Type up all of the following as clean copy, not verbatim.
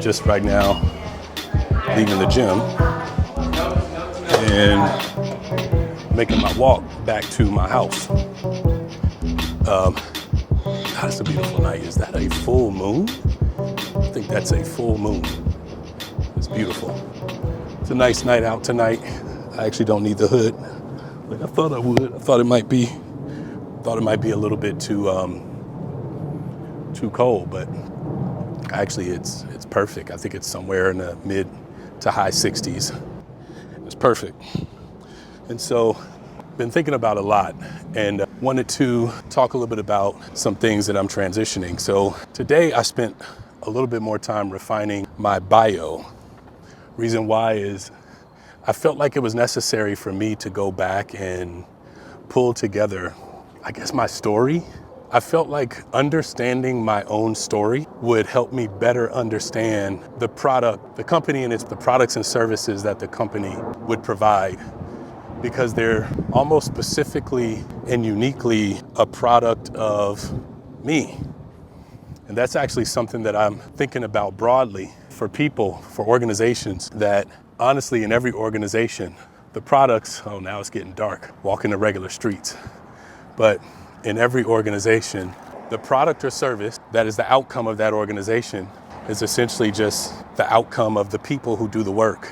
just right now leaving the gym and making my walk back to my house. That's a beautiful night. Is that a full moon? I think that's a full moon. It's beautiful. It's a nice night out tonight. I actually don't need the hood like I thought I would. I thought it might be a little bit too cold, but actually it's perfect. I think it's somewhere in the mid to high 60s. It's perfect. And so been thinking about a lot and wanted to talk a little bit about some things that I'm transitioning. So today I spent a little bit more time refining my bio. Reason why is I felt like it was necessary for me to go back and pull together, I guess, my story. I felt like understanding my own story would help me better understand the product, the company, and the products and services that the company would provide, because they're almost specifically and uniquely a product of me. And that's actually something that I'm thinking about broadly for people, for organizations, that honestly in every organization, the products, oh now it's getting dark, walking the regular streets. But in every organization, the product or service that is the outcome of that organization is essentially just the outcome of the people who do the work.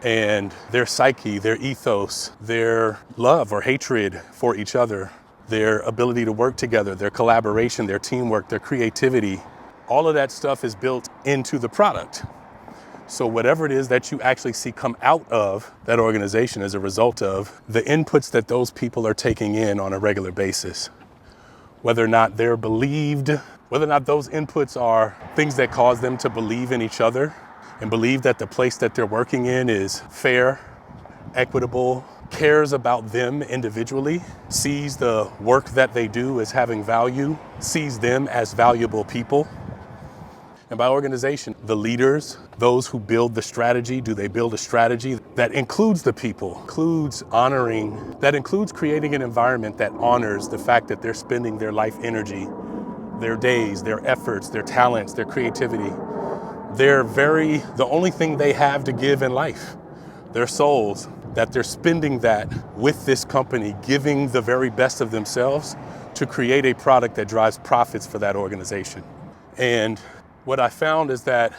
And their psyche, their ethos, their love or hatred for each other, their ability to work together, their collaboration, their teamwork, their creativity, all of that stuff is built into the product. So whatever it is that you actually see come out of that organization as a result of the inputs that those people are taking in on a regular basis, whether or not they're believed, whether or not those inputs are things that cause them to believe in each other and believe that the place that they're working in is fair, equitable, cares about them individually, sees the work that they do as having value, sees them as valuable people. And by organization, the leaders, those who build the strategy, do they build a strategy that includes the people, includes honoring, that includes creating an environment that honors the fact that they're spending their life energy, their days, their efforts, their talents, their creativity, the only thing they have to give in life, their souls, that they're spending that with this company, giving the very best of themselves to create a product that drives profits for that organization. And what I found is that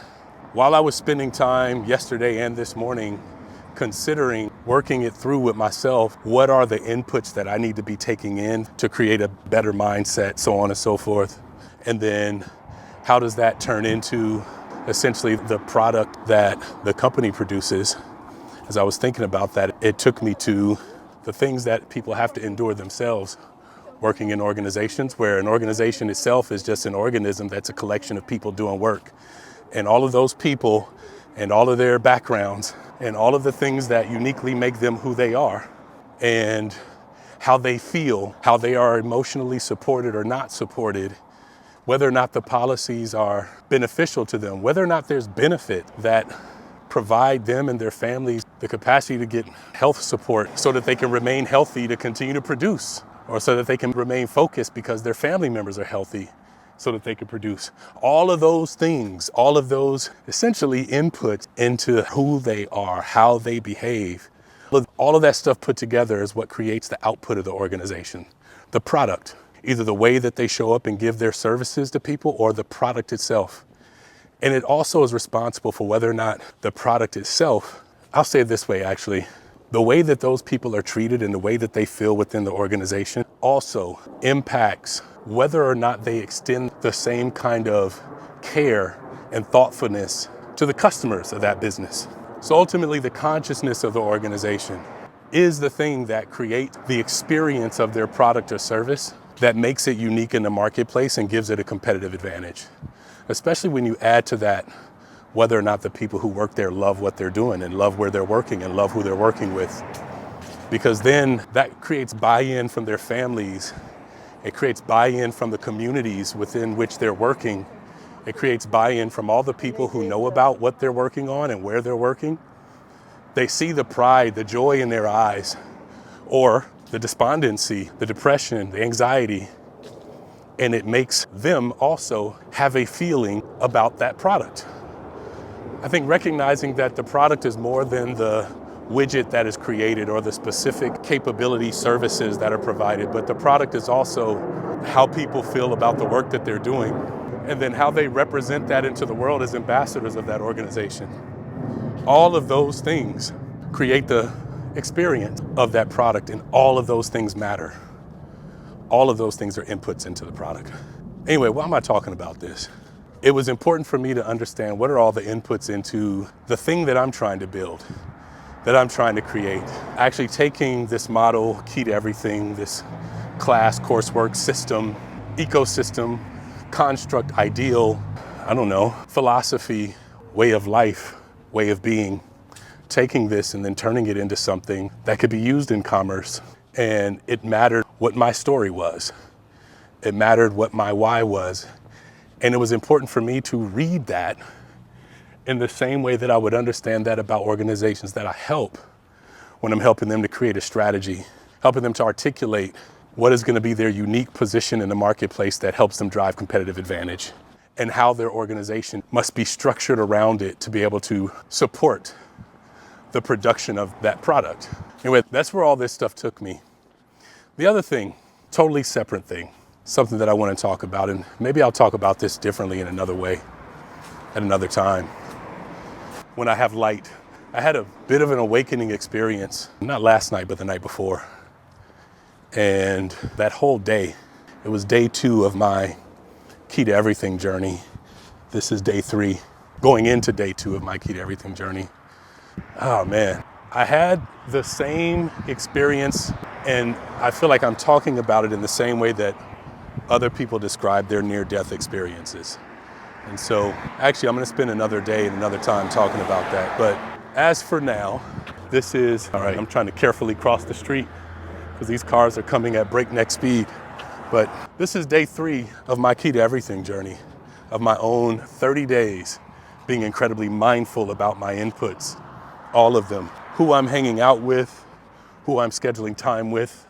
while I was spending time yesterday and this morning considering working it through with myself, what are the inputs that I need to be taking in to create a better mindset, so on and so forth. And then how does that turn into essentially the product that the company produces? As I was thinking about that, it took me to the things that people have to endure themselves working in organizations, where an organization itself is just an organism that's a collection of people doing work. And all of those people and all of their backgrounds and all of the things that uniquely make them who they are and how they feel, how they are emotionally supported or not supported, whether or not the policies are beneficial to them, whether or not there's benefit that provide them and their families the capacity to get health support so that they can remain healthy to continue to produce, or so that they can remain focused because their family members are healthy so that they can produce. All of those things, all of those essentially inputs into who they are, how they behave, all of that stuff put together is what creates the output of the organization, the product. Either the way that they show up and give their services to people or the product itself. And it also is responsible for whether or not the product itself, I'll say it this way actually, the way that those people are treated and the way that they feel within the organization also impacts whether or not they extend the same kind of care and thoughtfulness to the customers of that business. So ultimately the consciousness of the organization is the thing that creates the experience of their product or service that makes it unique in the marketplace and gives it a competitive advantage. Especially when you add to that whether or not the people who work there love what they're doing and love where they're working and love who they're working with. Because then that creates buy-in from their families. It creates buy-in from the communities within which they're working. It creates buy-in from all the people who know about what they're working on and where they're working. They see the pride, the joy in their eyes, or the despondency, the depression, the anxiety, and it makes them also have a feeling about that product. I think recognizing that the product is more than the widget that is created or the specific capability services that are provided, but the product is also how people feel about the work that they're doing, and then how they represent that into the world as ambassadors of that organization. All of those things create the experience of that product, and all of those things matter. All of those things are inputs into the product. Anyway, why am I talking about this? It was important for me to understand what are all the inputs into the thing that I'm trying to build, that I'm trying to create. Actually taking this model, Key to Everything, this class, coursework, system, ecosystem, construct, ideal, I don't know, philosophy, way of life, way of being, taking this and then turning it into something that could be used in commerce. And it mattered what my story was. It mattered what my why was. And it was important for me to read that in the same way that I would understand that about organizations that I help when I'm helping them to create a strategy, helping them to articulate what is going to be their unique position in the marketplace that helps them drive competitive advantage, and how their organization must be structured around it to be able to support the production of that product. Anyway, that's where all this stuff took me. The other thing, totally separate thing, something that I want to talk about, and maybe I'll talk about this differently in another way at another time when I have light. I had a bit of an awakening experience, not last night, but the night before. And that whole day, it was day 2 of my Key to Everything journey. This is day 3, going into day 2 of my Key to Everything journey. Oh man, I had the same experience, and I feel like I'm talking about it in the same way that other people describe their near-death experiences. And so actually I'm gonna spend another day and another time talking about that. But as for now, this is, all right, I'm trying to carefully cross the street because these cars are coming at breakneck speed. But this is day 3 of my Key to Everything journey, of my own 30 days being incredibly mindful about my inputs, all of them, who I'm hanging out with, who I'm scheduling time with,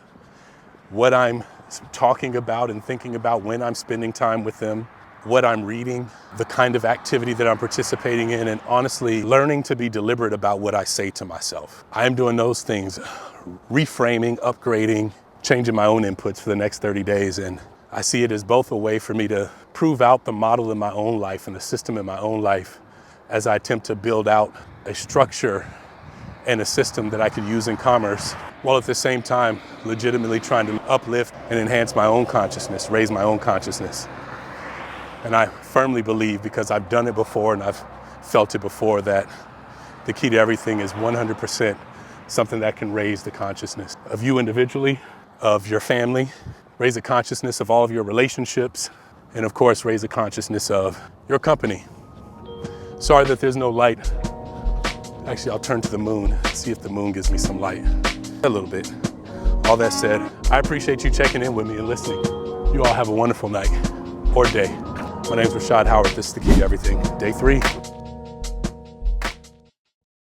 what I'm talking about and thinking about when I'm spending time with them, what I'm reading, the kind of activity that I'm participating in, and honestly, learning to be deliberate about what I say to myself. I'm doing those things, reframing, upgrading, changing my own inputs for the next 30 days. And I see it as both a way for me to prove out the model in my own life and the system in my own life as I attempt to build out a structure and a system that I could use in commerce, while at the same time legitimately trying to uplift and enhance my own consciousness, raise my own consciousness. And I firmly believe, because I've done it before and I've felt it before, that the Key to Everything is 100% something that can raise the consciousness of you individually, of your family, raise the consciousness of all of your relationships, and of course, raise the consciousness of your company. Sorry that there's no light. Actually, I'll turn to the moon, see if the moon gives me some light. A little bit. All that said, I appreciate you checking in with me and listening. You all have a wonderful night or day. My name's Rashad Howard. This is the Key to Everything, day 3.